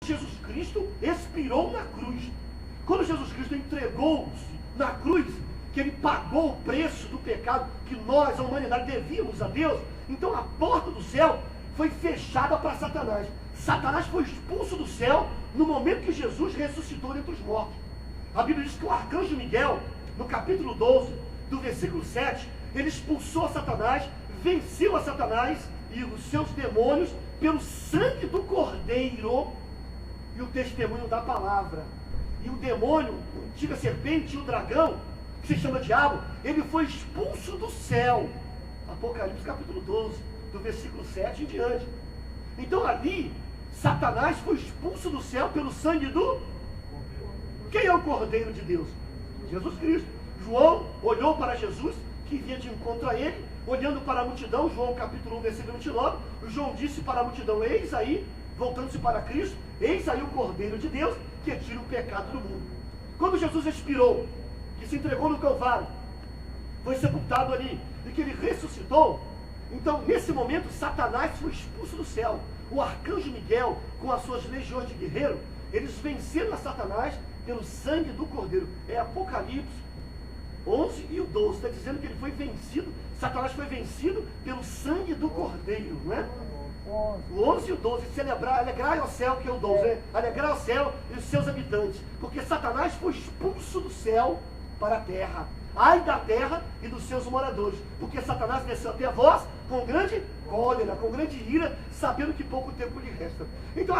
Jesus Cristo expirou na cruz. Quando Jesus Cristo entregou-se na cruz, que ele pagou o preço do pecado que nós, a humanidade, devíamos a Deus, então a porta do céu foi fechada para Satanás. Satanás foi expulso do céu no momento que Jesus ressuscitou dentre os mortos. A Bíblia diz que o arcanjo Miguel, no capítulo 12, do versículo 7, ele expulsou Satanás, venceu a Satanás e os seus demônios pelo sangue do Cordeiro e o testemunho da palavra. E o demônio, a antiga serpente e o dragão, que se chama diabo, ele foi expulso do céu. Apocalipse capítulo 12, do versículo 7 em diante. Então ali, Satanás foi expulso do céu pelo sangue do... Quem é o Cordeiro de Deus? Jesus Cristo. João olhou para Jesus, que vinha de encontro a ele, olhando para a multidão, João capítulo 1, versículo 29, João disse para a multidão, eis aí, voltando-se para Cristo, eis aí o Cordeiro de Deus, que tira o pecado do mundo. Quando Jesus expirou, que se entregou no Calvário, foi sepultado ali, e que ele ressuscitou, então nesse momento Satanás foi expulso do céu. O arcanjo Miguel, com as suas legiões de guerreiro, eles venceram a Satanás pelo sangue do Cordeiro. É Apocalipse 11 e o 12, está dizendo que ele foi vencido, Satanás foi vencido pelo sangue do Cordeiro, não é? O 11 e o 12, alegrai ao céu, que é o 12, né? Alegrai ao céu e os seus habitantes, porque Satanás foi expulso do céu para a terra. Ai da terra e dos seus moradores, porque Satanás desceu até vós com grande cólera, com grande ira, sabendo que pouco tempo lhe resta. Então,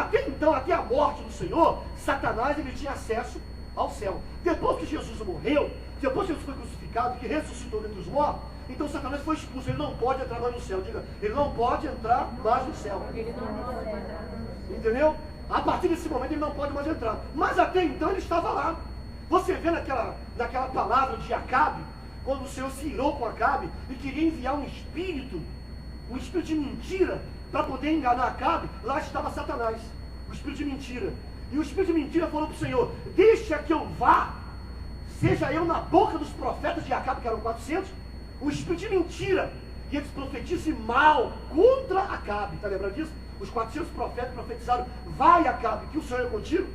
até a morte do Senhor, Satanás ele tinha acesso ao céu. Depois que Jesus morreu, depois que Jesus foi crucificado, que ressuscitou dentre os mortos, então Satanás foi expulso, ele não pode entrar mais no céu. Diga, ele não pode entrar mais no céu. Ele não pode entrar. Entendeu? A partir desse momento ele não pode mais entrar. Mas até então ele estava lá. Você vê naquela palavra de Acabe, quando o Senhor se irou com Acabe e queria enviar um espírito de mentira, para poder enganar Acabe, lá estava Satanás, o espírito de mentira. E o espírito de mentira falou para o Senhor, deixa que eu vá, seja eu na boca dos profetas de Acabe, que eram 400, o espírito de mentira, e eles profetizem mal contra Acabe, está lembrando disso? Os 400 profetas profetizaram, vai Acabe, que o Senhor é contigo.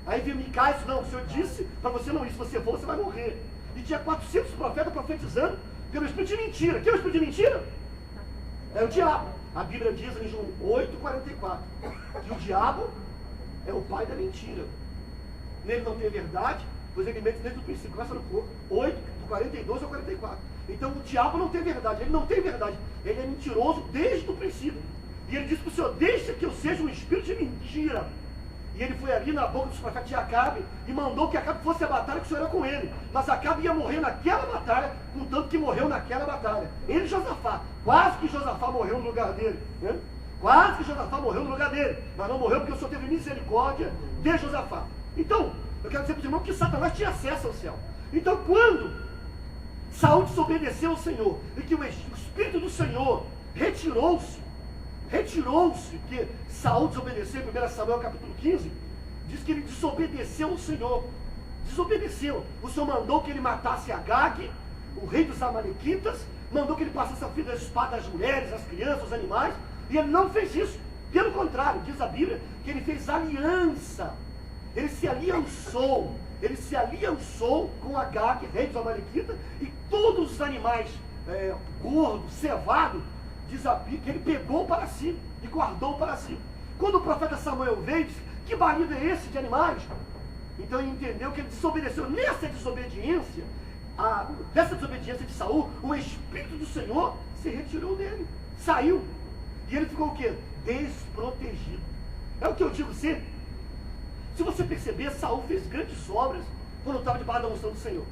Aí veio Micaías, não, o Senhor disse para você não ir, se você for, você vai morrer. E tinha 400 profetas profetizando pelo espírito de mentira. Quem é o espírito de mentira? É o diabo. A Bíblia diz em João 8,44 que o diabo é o pai da mentira. Nele não tem verdade, pois ele mente desde o princípio. Começa no 8, do 42 ao 44. Então o diabo não tem verdade, ele não tem verdade. Ele é mentiroso desde o princípio. E ele disse para o Senhor, deixa que eu seja um espírito de mentira. E ele foi ali na boca dos profetas de Acabe e mandou que Acabe fosse a batalha, que o Senhor era com ele. Mas Acabe ia morrer naquela batalha, contanto que morreu naquela batalha. Ele e Josafá, quase que Josafá morreu no lugar dele, né? Quase que Josafá morreu no lugar dele, mas não morreu porque o Senhor teve misericórdia de Josafá. Então, eu quero dizer para os irmãos que Satanás tinha acesso ao céu. Então, quando Saul desobedeceu ao Senhor e que o Espírito do Senhor retirou-se, que Saul desobedeceu, em 1 Samuel capítulo 15, diz que ele desobedeceu ao Senhor, desobedeceu. O Senhor mandou que ele matasse Agag, o rei dos Amalequitas, mandou que ele passasse a vida da espada às mulheres, às crianças, aos animais, e ele não fez isso. Pelo contrário, diz a Bíblia que ele fez aliança, ele se aliançou com Agag, rei dos Amalequitas, e todos os animais gordos, cevados, diz a Bíblia que ele pegou para si e guardou para si. Quando o profeta Samuel veio, disse, que marido é esse de animais? Então ele entendeu que ele desobedeceu. Dessa desobediência de Saul, o Espírito do Senhor se retirou dele, saiu. E ele ficou o quê? Desprotegido. É o que eu digo sempre. Se você perceber, Saul fez grandes obras quando estava debaixo da unção do Senhor.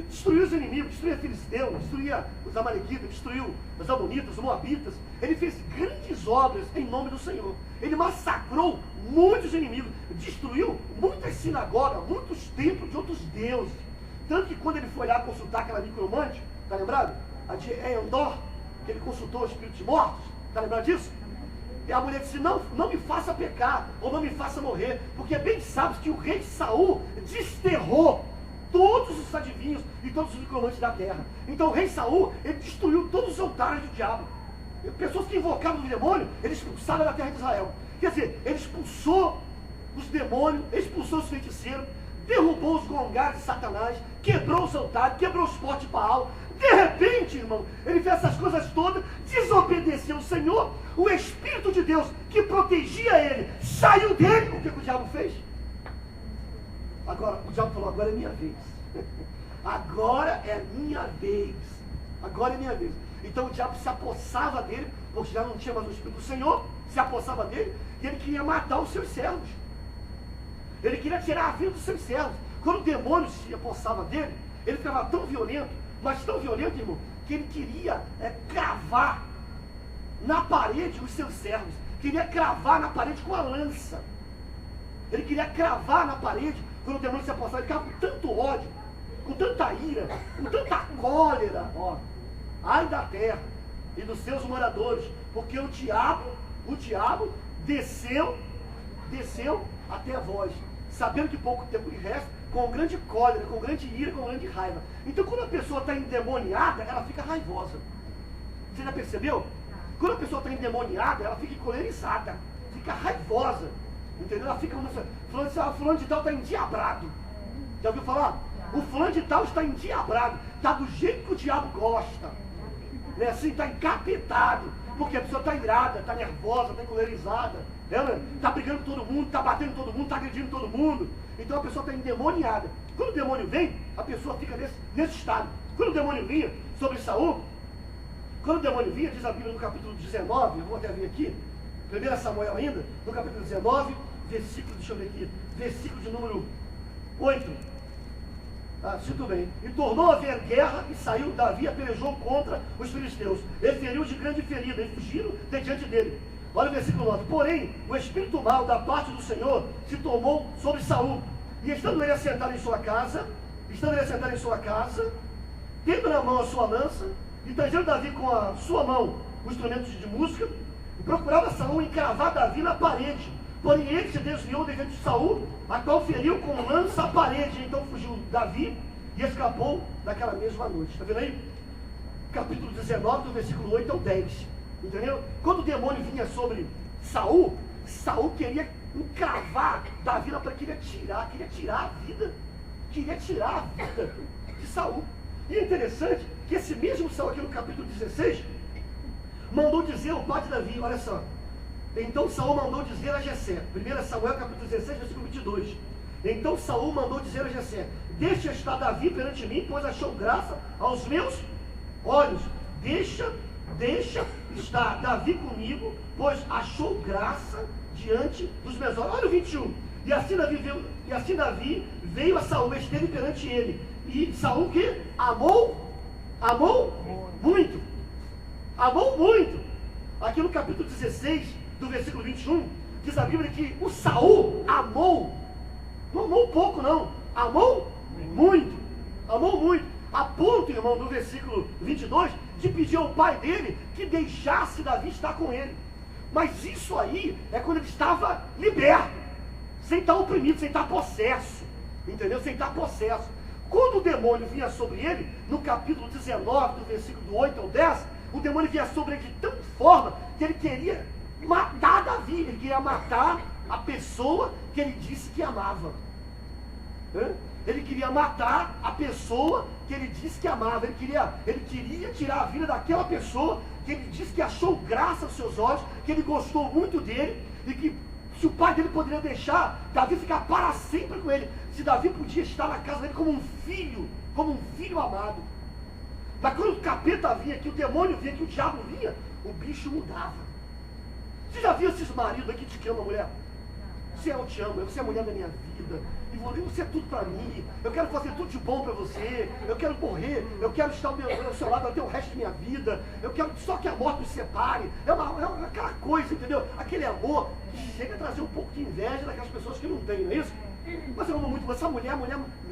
Destruiu os inimigos, destruiu a Filisteu, destruiu os Amalequitas, destruiu os Amonitas, os Moabitas. Ele fez grandes obras em nome do Senhor. Ele massacrou muitos inimigos, destruiu muitas sinagogas, muitos templos de outros deuses. Tanto que quando ele foi lá consultar aquela necromante, está lembrado? A de Endor, que ele consultou o espírito de mortos, está lembrado disso? E a mulher disse, não me faça pecar, ou não me faça morrer, porque bem sabes que o rei Saul desterrou todos os adivinhos e todos os necromantes da terra. Então o rei Saul, ele destruiu todos os altares do diabo. Pessoas que invocavam o demônio, ele expulsaram da terra de Israel. Quer dizer, ele expulsou demônios, expulsou os feiticeiros, derrubou os gongares de Satanás, quebrou os altares, quebrou os potes de Baal. De repente, irmão, ele fez essas coisas todas, desobedeceu o Senhor, o Espírito de Deus que protegia ele, saiu dele. O que o diabo fez? Agora, o diabo falou, agora é minha vez. Agora é minha vez. Agora é minha vez. Então o diabo se apossava dele, porque já não tinha mais o Espírito do Senhor, se apossava dele, e ele queria matar os seus servos. Ele queria tirar a vida dos seus servos. Quando o demônio se apossava dele, ele ficava tão violento, mas tão violento, irmão, que ele queria cravar na parede os seus servos. Queria cravar na parede com a lança. Ele queria cravar na parede. Quando o demônio se apossava, ele ficava com tanto ódio, com tanta ira, com tanta cólera. Ó, ai da terra e dos seus moradores, porque o diabo desceu até vós, sabendo que pouco tempo lhe resta, com grande cólera, com grande ira, com grande raiva. Então quando a pessoa está endemoniada, ela fica raivosa. Você já percebeu? Quando a pessoa está endemoniada, ela fica colerizada, fica raivosa. Entendeu? Ela fica falando, fulano de tal está endiabrado. Já ouviu falar? O fulano de tal está endiabrado, está do jeito que o diabo gosta. Né? Assim, está encapetado, porque a pessoa está irada, está nervosa, está colerizada. Está brigando com todo mundo, está batendo todo mundo, está agredindo todo mundo. Então a pessoa está endemoniada. Quando o demônio vem, a pessoa fica nesse estado. Quando o demônio vinha sobre Saul, diz a Bíblia no capítulo 19, eu vou até ver aqui, 1 Samuel ainda, no capítulo 19, versículo, deixa eu ver aqui, versículo de número 8. Sinto bem. E tornou a haver guerra, e saiu Davi, pelejou contra os filisteus. Ele feriu de grande ferida, e fugiram de diante dele. Olha o versículo 9. Porém, o espírito mau da parte do Senhor se tomou sobre Saul. E estando ele assentado em sua casa, tendo na mão a sua lança, e trazendo Davi com a sua mão os instrumentos de música, e procurava Saul encravar Davi na parede. Porém ele se desviou de Saul, a qual feriu com lança a parede. Então fugiu Davi e escapou naquela mesma noite. Está vendo aí? Capítulo 19, do versículo 8 ao 10. Entendeu? Quando o demônio vinha sobre Saul, Saul queria encravar Davi na parede, queria tirar a vida. Queria tirar a vida de Saul. E é interessante que esse mesmo Saul aqui no capítulo 16 mandou dizer ao pai de Davi, olha só. Então Saul mandou dizer a Jessé, 1 Samuel capítulo 16, versículo 22. Então Saul mandou dizer a Jessé, deixa estar Davi perante mim, pois achou graça aos meus olhos. Deixa estar Davi comigo, pois achou graça diante dos meus olhos. Olha o 21. E assim Davi veio a Saul, esteve perante ele. E Saul que amou muito. Amou muito. Aqui no capítulo 16, do versículo 21, diz a Bíblia que o Saul amou, não amou pouco não, amou muito, a ponto, irmão, do versículo 22, de pedir ao pai dele que deixasse Davi estar com ele. Mas isso aí é quando ele estava liberto, sem estar oprimido, sem estar possesso, entendeu? Sem estar possesso. Quando o demônio vinha sobre ele, no capítulo 19, do versículo 8 ao 10, o demônio vinha sobre ele de tal forma que ele queria matar Davi, ele queria matar a pessoa que ele disse que amava. Ele queria matar a pessoa que ele disse que amava. Ele queria tirar a vida daquela pessoa que ele disse que achou graça aos seus olhos, que ele gostou muito dele, e que se o pai dele poderia deixar Davi ficar para sempre com ele, se Davi podia estar na casa dele como um filho amado. Mas quando o capeta vinha, que o demônio vinha, que o diabo vinha, o bicho mudava. Você já viu esses maridos aqui que te amam, mulher? Eu te amo, você é a mulher da minha vida, e você é tudo para mim, eu quero fazer tudo de bom para você, eu quero morrer, eu quero estar ao seu lado até o resto da minha vida, eu quero só que a morte nos separe, é aquela coisa, entendeu? Aquele amor que chega a trazer um pouco de inveja daquelas pessoas que não têm, não é isso? Mas eu amo muito essa mulher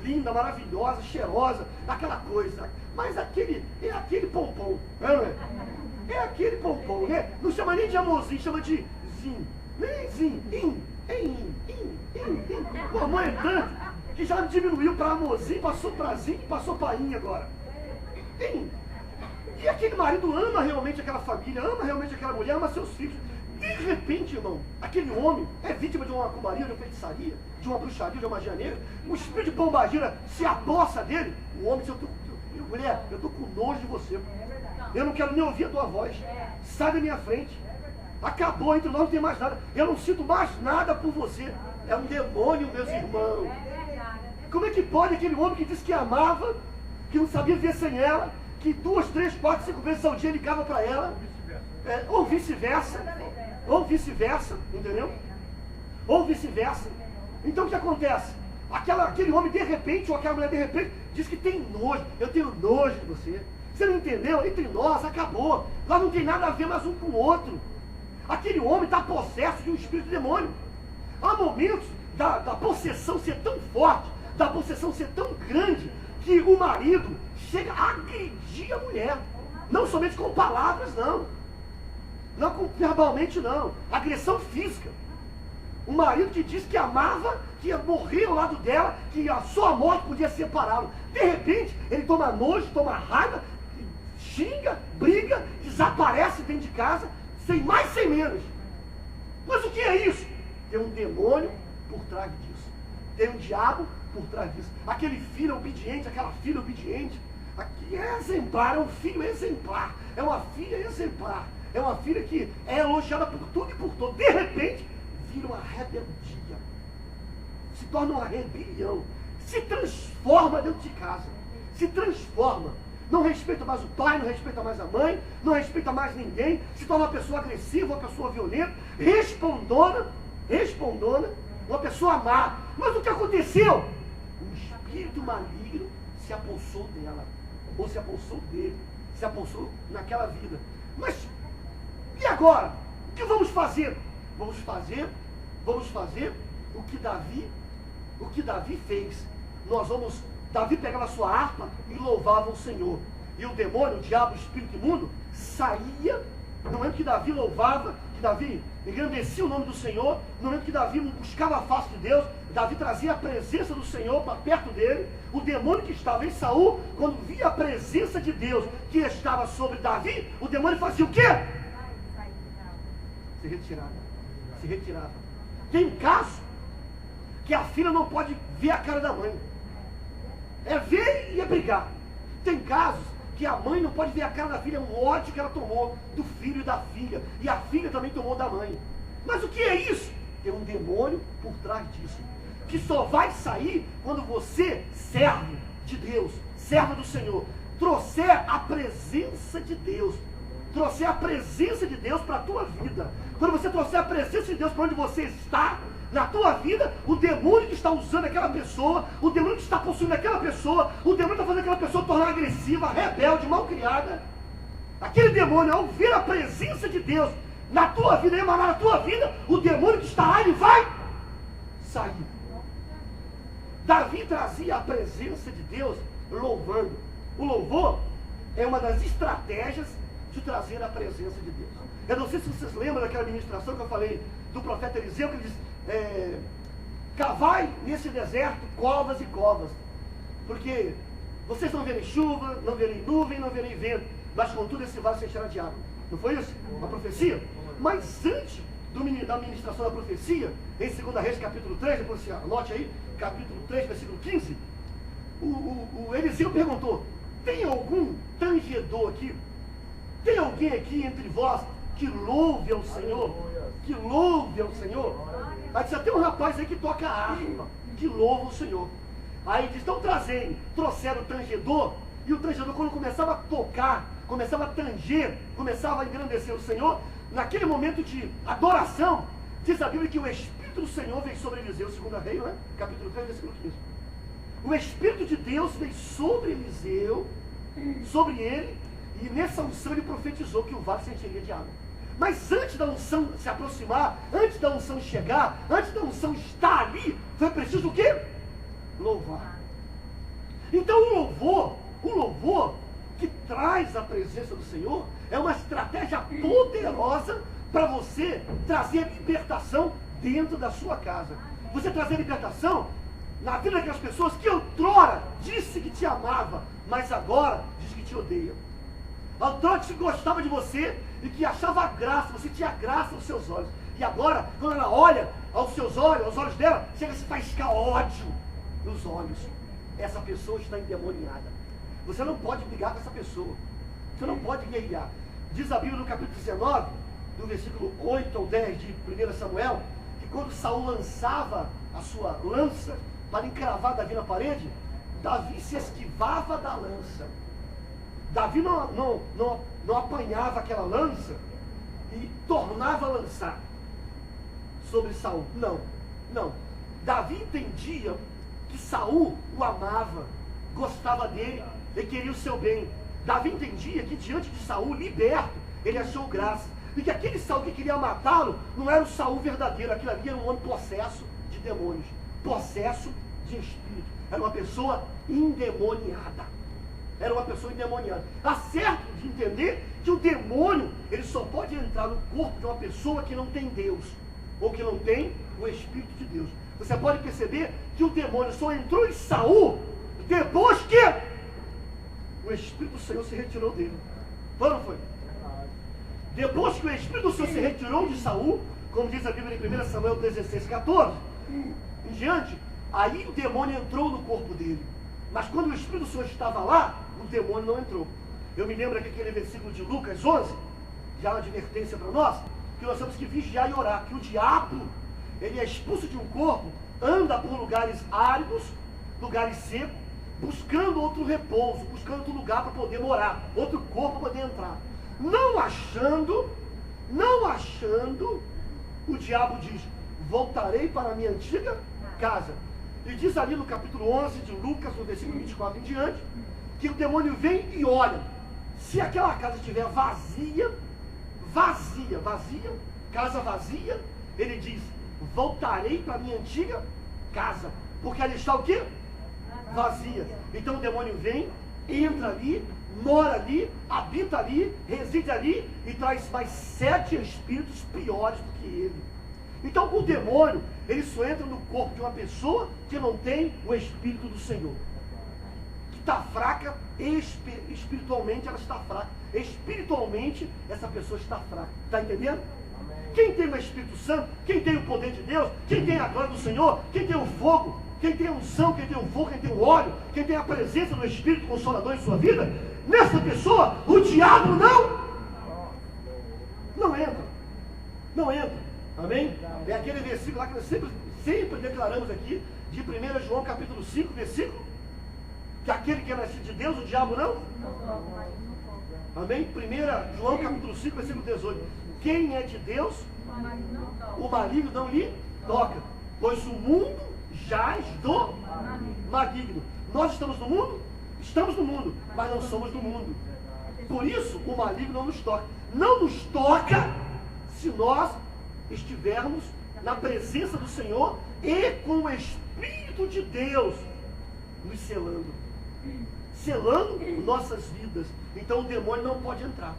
linda, maravilhosa, cheirosa, aquela coisa, mas é aquele pompom, não é? É aquele pompom, né? Não chama nem de amorzinho, chama de zin, nem zin, O amor é tanto que já diminuiu para amorzinho, passou para zin, passou para in agora. E aquele marido ama realmente aquela família, ama realmente aquela mulher, ama seus filhos. De repente, irmão, aquele homem é vítima de uma macumbaria, de uma feitiçaria, de uma bruxaria, de uma magia negra. O espírito de pombagira se apossa dele. O homem diz, mulher, eu estou com nojo de você. Eu não quero nem ouvir a tua voz. Sai da minha frente. Acabou, entre nós não tem mais nada. Eu não sinto mais nada por você. É um demônio, meus irmãos. Como é que pode aquele homem que disse que amava, que não sabia viver sem ela, que 2, 3, 4, 5 vezes ao dia ligava para ela, ou vice-versa, entendeu? Ou vice-versa. Então o que acontece? Aquele homem de repente, ou aquela mulher de repente, diz que tem nojo. Eu tenho nojo de você. Você não entendeu? Entre nós, acabou. Lá não tem nada a ver mais um com o outro. Aquele homem está possesso de um espírito de demônio. Há momentos da possessão ser tão forte, da possessão ser tão grande, que o marido chega a agredir a mulher. Não somente com palavras, não. Não com verbalmente, não. Agressão física. Um marido que disse que amava, que ia morrer ao lado dela, que a sua morte podia separá-lo. De repente, ele toma nojo, toma raiva, xinga, briga, desaparece dentro de casa, sem mais, sem menos. Mas o que é isso? Tem um demônio por trás disso. Tem um diabo por trás disso. Aquele filho obediente, aquela filha obediente, aqui é exemplar, é um filho exemplar, é uma filha exemplar, é uma filha que é elogiada por tudo e por todo. De repente, vira uma rebeldia, se torna uma rebelião, se transforma dentro de casa, se transforma. Não respeita mais o pai, não respeita mais a mãe, não respeita mais ninguém, se torna uma pessoa agressiva, uma pessoa violenta, respondona, uma pessoa má. Mas o que aconteceu? Um espírito maligno se apossou dela, ou se apossou dele, se apossou naquela vida. Mas, e agora? O que vamos fazer? Vamos fazer o que Davi fez. Davi pegava a sua harpa e louvava o Senhor. E o demônio, o diabo, o espírito imundo, saía. No momento que Davi louvava, que Davi engrandecia o nome do Senhor, no momento que Davi buscava a face de Deus, Davi trazia a presença do Senhor para perto dele. O demônio que estava em Saul, quando via a presença de Deus que estava sobre Davi, o demônio fazia o quê? Se retirava. Tem caso que a filha não pode ver a cara da mãe. É ver e é brigar. Tem casos que a mãe não pode ver a cara da filha, é um ódio que ela tomou do filho e da filha. E a filha também tomou da mãe. Mas o que é isso? Tem um demônio por trás disso, que só vai sair quando você, servo de Deus, servo do Senhor, trouxer a presença de Deus. Trouxer a presença de Deus para a tua vida. Quando você trouxer a presença de Deus para onde você está, na tua vida, o demônio que está usando aquela pessoa, o demônio que está possuindo aquela pessoa, o demônio que está fazendo aquela pessoa tornar agressiva, rebelde, mal criada, aquele demônio, ao ver a presença de Deus na tua vida, emanar na tua vida, o demônio que está lá, ele vai sair. Davi trazia a presença de Deus louvando. O louvor é uma das estratégias de trazer a presença de Deus. Eu não sei se vocês lembram daquela ministração que eu falei do profeta Eliseu, que ele diz, cavai nesse deserto covas e covas, porque vocês não verem chuva, não verem nuvem, não verem vento, mas contudo esse vale se encherá de água. Não foi isso? Uma profecia? Mas antes da ministração da profecia, em 2 Reis capítulo 3, depois você anote aí, capítulo 3, versículo 15, o Eliseu perguntou, tem algum tangedor aqui? Tem alguém aqui entre vós que louve ao Senhor? Que louve ao Senhor? Aí disse, tem um rapaz aí que toca harpa, que louva o Senhor. Aí diz, então trouxeram o tangedor, e o tangedor quando começava a tocar, começava a tanger, começava a engrandecer o Senhor, naquele momento de adoração, diz a Bíblia que o Espírito do Senhor veio sobre Eliseu, 2 Reis, né? Capítulo 3, versículo 15. O Espírito de Deus veio sobre Eliseu, sobre ele, e nessa unção ele profetizou que o vale se encheria de água. Mas antes da unção se aproximar, antes da unção chegar, antes da unção estar ali, foi preciso o quê? Louvar. Então o louvor que traz a presença do Senhor é uma estratégia poderosa para você trazer libertação dentro da sua casa. Você trazer libertação na vida daquelas pessoas que outrora disse que te amava, mas agora diz que te odeia. Outrora disse que gostava de você e que achava graça, você tinha graça aos seus olhos. E agora, quando ela olha aos seus olhos, aos olhos dela, chega a se faiscar ódio nos olhos. Essa pessoa está endemoniada. Você não pode brigar com essa pessoa. Você não pode guerrear. Diz a Bíblia no capítulo 19, do versículo 8 ao 10 de 1 Samuel, que quando Saul lançava a sua lança para encravar Davi na parede, Davi se esquivava da lança. Davi não apanhava aquela lança e tornava a lançar sobre Saul. Não. Davi entendia que Saul o amava, gostava dele, ele queria o seu bem. Davi entendia que diante de Saul, liberto, ele achou graça. E que aquele Saul que queria matá-lo não era o Saul verdadeiro, aquilo ali era um homem possesso de demônios, possesso de espírito. Era uma pessoa endemoniada. Era uma pessoa endemoniada. Há certo de entender que o demônio, ele só pode entrar no corpo de uma pessoa que não tem Deus, ou que não tem o Espírito de Deus. Você pode perceber que o demônio só entrou em Saul depois que o Espírito do Senhor se retirou dele. Foi ou não foi? Depois que o Espírito do Senhor se retirou de Saul, como diz a Bíblia em 1 Samuel 16, 14, em diante, aí o demônio entrou no corpo dele. Mas quando o Espírito do Senhor estava lá, o demônio não entrou. Eu me lembro aquele versículo de Lucas 11, já uma advertência para nós, que nós temos que vigiar e orar, que o diabo, ele é expulso de um corpo, anda por lugares áridos, lugares secos, buscando outro repouso, buscando outro lugar para poder morar, outro corpo para poder entrar. Não achando, o diabo diz, voltarei para a minha antiga casa. E diz ali no capítulo 11 de Lucas, no versículo 24 em diante, que o demônio vem e olha, se aquela casa estiver vazia, casa vazia, ele diz, voltarei para a minha antiga casa, porque ali está o quê? Vazia. Então o demônio vem, entra ali, mora ali, habita ali, reside ali e traz mais 7 espíritos piores do que ele. Então o demônio, ele só entra no corpo de uma pessoa que não tem o Espírito do Senhor, que está fraca, espiritualmente ela está fraca, espiritualmente essa pessoa está fraca. Está entendendo? Quem tem o Espírito Santo, quem tem o poder de Deus, quem tem a glória do Senhor, quem tem o fogo, quem tem a unção, quem tem o fogo, quem tem o óleo, quem tem a presença do Espírito Consolador em sua vida, nessa pessoa o diabo não entra. Amém? É aquele versículo lá que nós sempre declaramos aqui, de 1 João capítulo 5, versículo, que aquele que é nascido de Deus, o diabo não? Amém? 1 João capítulo 5, versículo 18. Quem é de Deus, o maligno não lhe toca, pois o mundo jaz do maligno. Nós estamos no mundo? Estamos no mundo, mas não somos do mundo. Por isso, o maligno não nos toca. Não nos toca se nós estivermos na presença do Senhor e com o Espírito de Deus nos selando nossas vidas. Então o demônio não pode entrar.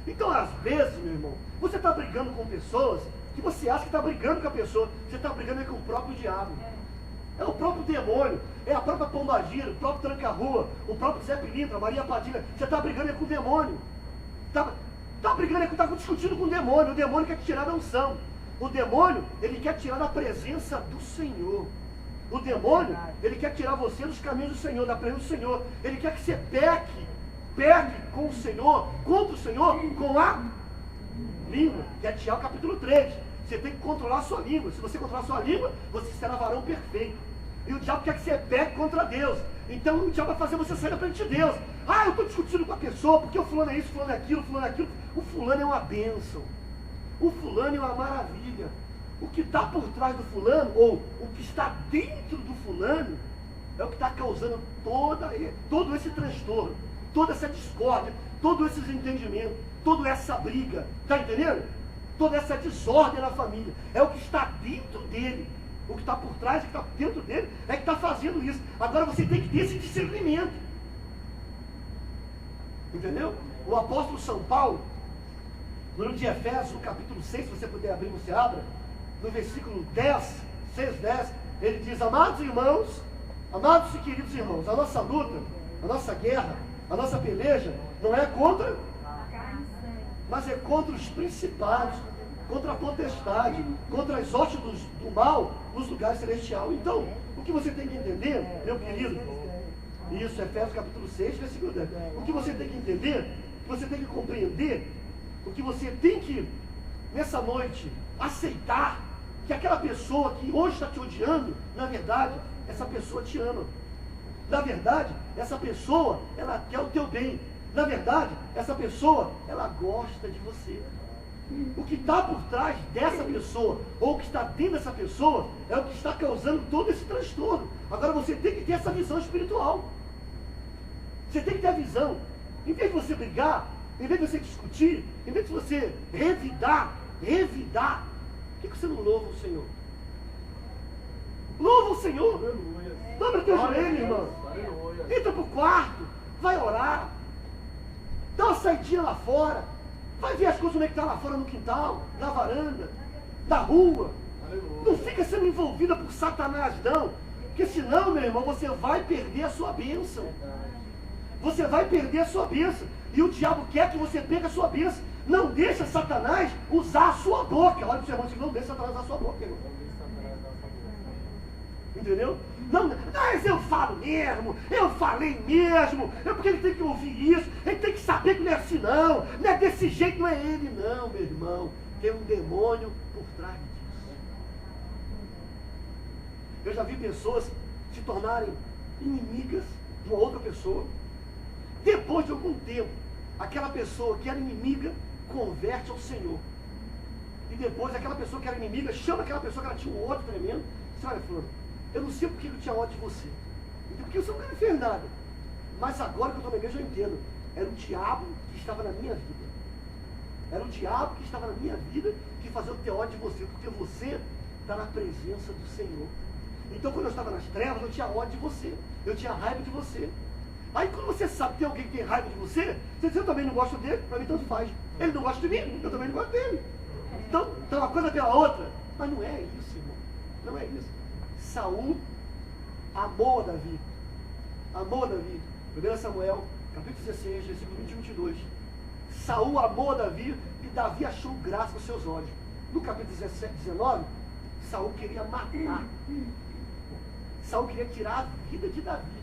Então às vezes, meu irmão, você está brigando com pessoas que você acha que está brigando com a pessoa, você está brigando com o próprio diabo. É o próprio demônio, é a própria pombagira, o próprio tranca-rua, o próprio Zé Pilintra, Maria Padilha. Você está brigando com o demônio. Está brigando, está discutindo com o demônio quer te tirar da unção. O demônio, ele quer tirar da presença do Senhor. O demônio, ele quer tirar você dos caminhos do Senhor, da presença do Senhor. Ele quer que você peque com o Senhor, contra o Senhor, com a língua. Que é Tiago capítulo 3. Você tem que controlar a sua língua. Se você controlar a sua língua, você será varão perfeito. E o diabo quer que você peque contra Deus. Então o diabo vai fazer você sair da frente de Deus. Eu estou discutindo com a pessoa, porque o fulano é isso, fulano é aquilo, fulano é aquilo. O fulano é uma bênção. O fulano é uma maravilha. O que está por trás do fulano, ou o que está dentro do fulano, é o que está causando todo esse transtorno, toda essa discórdia, todo esse desentendimento, toda essa briga. Está entendendo? Toda essa desordem na família. É o que está dentro dele. O que está por trás, o que está dentro dele, é que está fazendo isso. Agora você tem que ter esse discernimento. Entendeu? O apóstolo São Paulo, no livro de Efésios, no capítulo 6, se você puder abrir, você abra, no versículo 10, 6, 10, ele diz: amados irmãos, amados e queridos irmãos, a nossa luta, a nossa guerra, a nossa peleja, não é contra mas é contra os principados, contra a potestade, contra as hostes do mal nos lugares celestiais. Então, o que você tem que entender, meu querido, isso, Efésios capítulo 6, versículo 10. O que você tem que entender, o que você tem que compreender, o que você tem que, nessa noite, aceitar, que aquela pessoa que hoje está te odiando, na verdade, essa pessoa te ama. Na verdade, essa pessoa, ela quer o teu bem. Na verdade, essa pessoa, ela gosta de você. O que está por trás dessa pessoa, ou o que está dentro dessa pessoa, é o que está causando todo esse transtorno. Agora você tem que ter essa visão espiritual. Você tem que ter a visão. Em vez de você brigar, em vez de você discutir, em vez de você revidar, por que você não louva o Senhor? Louva o Senhor. Dobra teu joelho, irmão. Entra para o quarto, vai orar. Dá uma saidinha lá fora. Vai ver as coisas como é que está lá fora no quintal, na varanda, na rua. Não fica sendo envolvida por Satanás, não. Porque senão, meu irmão, você vai perder a sua bênção. Você vai perder a sua bênção. E o diabo quer que você perca a sua bênção. Não deixa Satanás usar a sua boca. Olha para o seu irmão e diz, não deixa Satanás usar a sua boca, irmão. Entendeu? Não, mas eu falo mesmo, eu falei mesmo, é porque ele tem que ouvir isso, ele tem que saber que não é assim não é desse jeito, não é ele não, meu irmão. Tem um demônio por trás disso. Eu já vi pessoas se tornarem inimigas de uma outra pessoa. Depois de algum tempo, aquela pessoa que era inimiga converte ao Senhor. E depois aquela pessoa que era inimiga chama aquela pessoa que ela tinha um ódio tremendo. Você olha, fulano, eu não sei porque eu tinha ódio de você. Então, porque você nunca me fez nada. Mas agora que eu estou na igreja eu entendo. Era o diabo que estava na minha vida. Era o diabo que estava na minha vida que fazia eu ter ódio de você. Porque você está na presença do Senhor. Então quando eu estava nas trevas eu tinha ódio de você. Eu tinha raiva de você. Aí quando você sabe que tem alguém que tem raiva de você, você diz, eu também não gosto dele, para mim tanto faz. Ele não gosta de mim, eu também não gosto dele. Então uma coisa pela outra. Mas não é isso, irmão. Não é isso. Saul amou Davi. Amou Davi. 1 Samuel, capítulo 16, versículo 21 e 22. Saul amou Davi e Davi achou graça nos seus olhos. No capítulo 17, 19, Saul queria matar. Saul queria tirar a vida de Davi.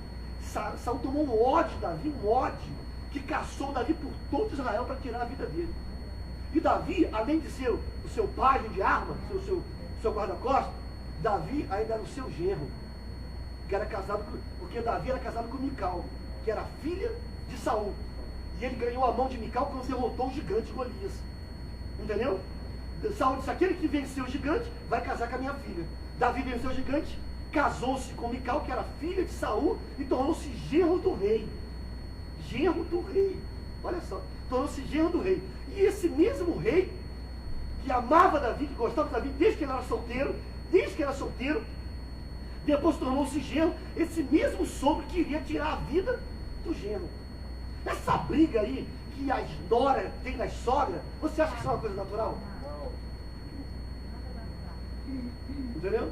Saul tomou um ódio de Davi, um ódio, que caçou Davi por todo Israel para tirar a vida dele. E Davi, além de ser o seu pai de arma, seu guarda-costas, Davi ainda era o seu genro, que era casado porque Davi era casado com Mical, que era filha de Saul. E ele ganhou a mão de Mical quando derrotou o gigante Golias. Entendeu? Saul disse, aquele que venceu o gigante vai casar com a minha filha. Davi venceu o gigante, casou-se com Mical, que era filha de Saul, e tornou-se genro do rei. Genro do rei. Olha só, tornou-se genro do rei. E esse mesmo rei, que amava Davi, que gostava de Davi desde que ele era solteiro, depois tornou-se genro, esse mesmo sogro queria tirar a vida do genro. Essa briga aí que as noras têm nas sogras, você acha que isso é uma coisa natural? Entendeu?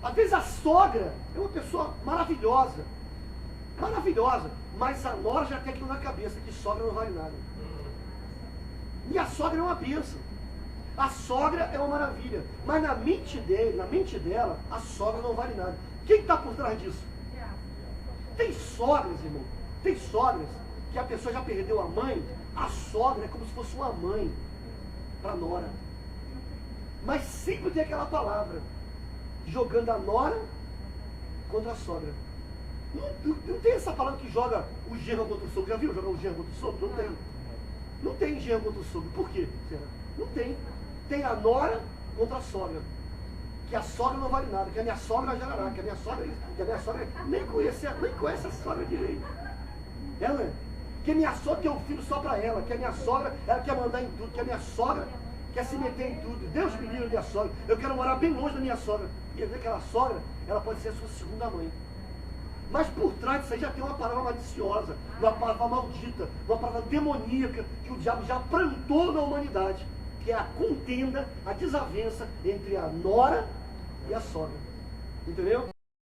Às vezes a sogra é uma pessoa maravilhosa, mas a nora já tem aquilo na cabeça, que sogra não vale nada. E a sogra é uma bênção. A sogra é uma maravilha, mas na mente dela, a sogra não vale nada. Quem está por trás disso? Tem sogras, irmão, tem sogras que a pessoa já perdeu a mãe, a sogra é como se fosse uma mãe para a nora. Mas sempre tem aquela palavra, jogando a nora contra a sogra. Não tem essa palavra que joga o genro contra o sogro. Já viu jogar o genro contra o sogro? Não tem. Não tem genro contra o sogro. Por quê? Não tem. Tem a nora contra a sogra. Que a sogra não vale nada, que a minha sogra já era, que a minha sogra nem conhece a sogra direito. Ela, que a minha sogra tem um filho só para ela, que a minha sogra, ela quer mandar em tudo, que a minha sogra quer se meter em tudo. Deus me livre da minha sogra. Eu quero morar bem longe da minha sogra. E ver aquela sogra, ela pode ser a sua segunda mãe. Mas por trás disso aí já tem uma palavra maliciosa, uma palavra maldita, uma palavra demoníaca que o diabo já plantou na humanidade, que é a contenda, a desavença entre a nora e a sogra. Entendeu?